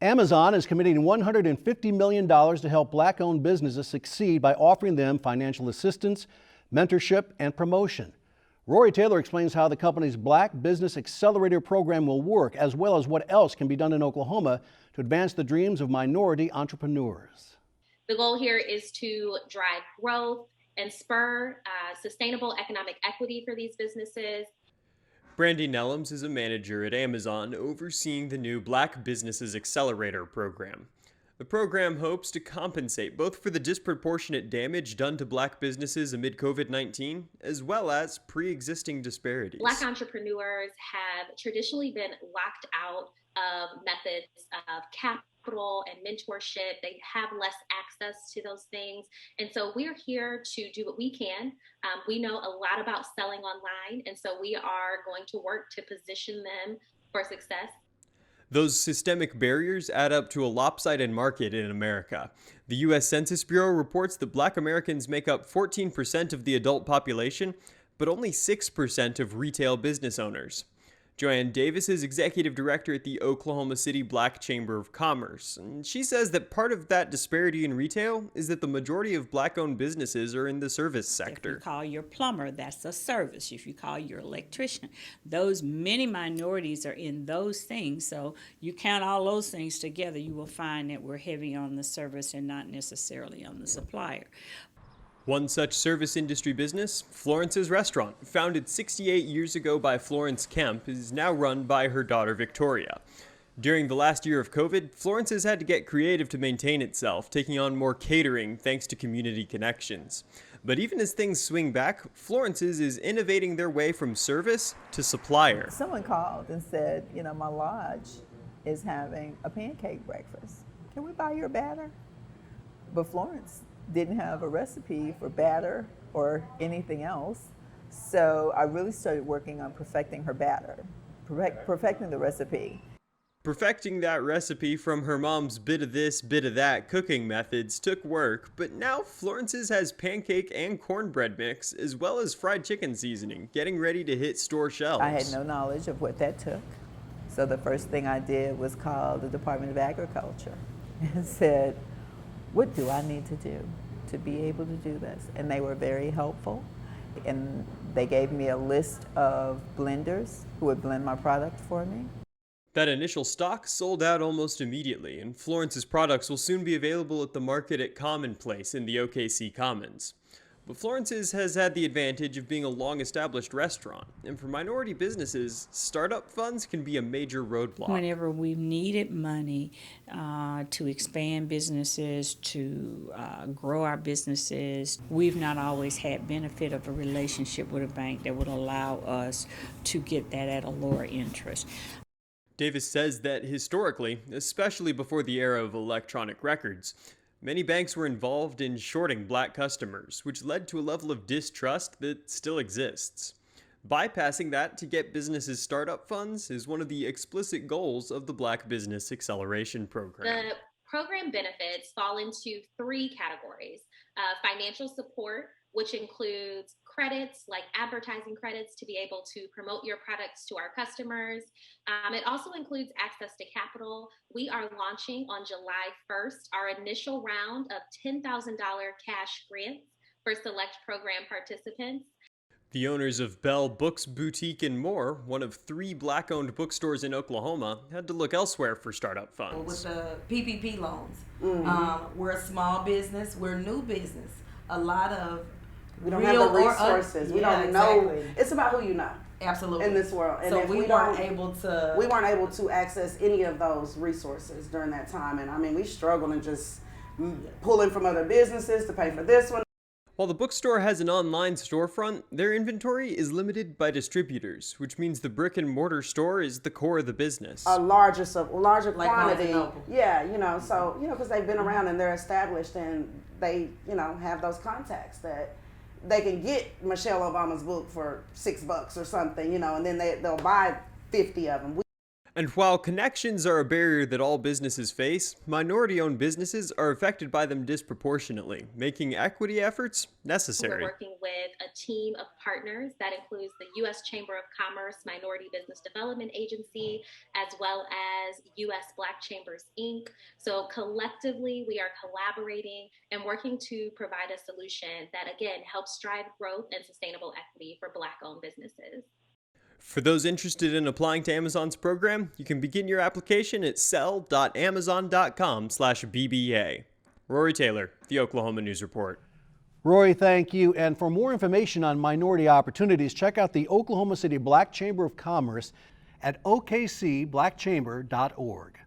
Amazon is committing $150 million to help Black-owned businesses succeed by offering them financial assistance, mentorship, and promotion. Rory Taylor explains how the company's Black Business Accelerator program will work, as well as what else can be done in Oklahoma to advance the dreams of minority entrepreneurs. The goal here is to drive growth and spur sustainable economic equity for these businesses. Brandy Nellums is a manager at Amazon overseeing the new Black Businesses Accelerator program. The program hopes to compensate both for the disproportionate damage done to Black businesses amid COVID-19, as well as pre-existing disparities. Black entrepreneurs have traditionally been locked out of methods of capital and mentorship. They have less access to those things. And so we're here to do what we can. We know a lot about selling online, and so we are going to work to position them for success. Those systemic barriers add up to a lopsided market in America. The U.S. Census Bureau reports that Black Americans make up 14% of the adult population, but only 6% of retail business owners. Joanne Davis is executive director at the Oklahoma City Black Chamber of Commerce, and she says that part of that disparity in retail is that the majority of Black-owned businesses are in the service sector. If you call your plumber, that's a service. If you call your electrician, those many minorities are in those things. So you count all those things together, you will find that we're heavy on the service and not necessarily on the supplier. One such service industry business, Florence's Restaurant, founded 68 years ago by Florence Kemp, is now run by her daughter Victoria. During the last year of COVID, Florence's had to get creative to maintain itself, taking on more catering thanks to community connections. But even as things swing back, Florence's is innovating their way from service to supplier. Someone called and said, my lodge is having a pancake breakfast. Can we buy your batter? But Florence didn't have a recipe for batter or anything else. So I really started working on perfecting her batter, perfecting the recipe. Perfecting that recipe from her mom's bit of this, bit of that cooking methods took work, but now Florence's has pancake and cornbread mix, as well as fried chicken seasoning, getting ready to hit store shelves. I had no knowledge of what that took. So the first thing I did was call the Department of Agriculture and said, what do I need to do to be able to do this? And they were very helpful. And they gave me a list of blenders who would blend my product for me. That initial stock sold out almost immediately, and Florence's products will soon be available at the market at Commonplace in the OKC Commons. But Florence's has had the advantage of being a long-established restaurant, and for minority businesses, startup funds can be a major roadblock. Whenever we've needed money to expand businesses, to grow our businesses, we've not always had benefit of a relationship with a bank that would allow us to get that at a lower interest. Davis says that historically, especially before the era of electronic records, many banks were involved in shorting Black customers, which led to a level of distrust that still exists. Bypassing that to get businesses startup funds is one of the explicit goals of the Black Business Acceleration Program. The program benefits fall into three categories: financial support, which includes credits like advertising credits to be able to promote your products to our customers. It also includes access to capital. We are launching on July 1st our initial round of $10,000 cash grants for select program participants. The owners of Bell Books Boutique and More, one of 3 Black-owned bookstores in Oklahoma, had to look elsewhere for startup funds. With the PPP loans, we're a small business, we're a new business. A lot of we don't have the resources. We don't know. Exactly. It's about who you know. Absolutely. In this world. And so if we weren't able to access any of those resources during that time. And I mean, we struggled and just pulling from other businesses to pay for this one. While the bookstore has an online storefront, their inventory is limited by distributors, which means the brick and mortar store is the core of the business. A larger like quantity. Yeah, because they've been around and they're established and they, have those contacts that they can get Michelle Obama's book for $6 or something, and then they'll buy 50 of them. And while connections are a barrier that all businesses face, minority-owned businesses are affected by them disproportionately, making equity efforts necessary. We're working with a team of partners that includes the U.S. Chamber of Commerce Minority Business Development Agency, as well as U.S. Black Chambers, Inc. So collectively, we are collaborating and working to provide a solution that, again, helps drive growth and sustainable equity for Black-owned businesses. For those interested in applying to Amazon's program, you can begin your application at sell.amazon.com/BBA. Rory Taylor, The Oklahoma News Report. Rory, thank you. And for more information on minority opportunities, check out the Oklahoma City Black Chamber of Commerce at okcblackchamber.org.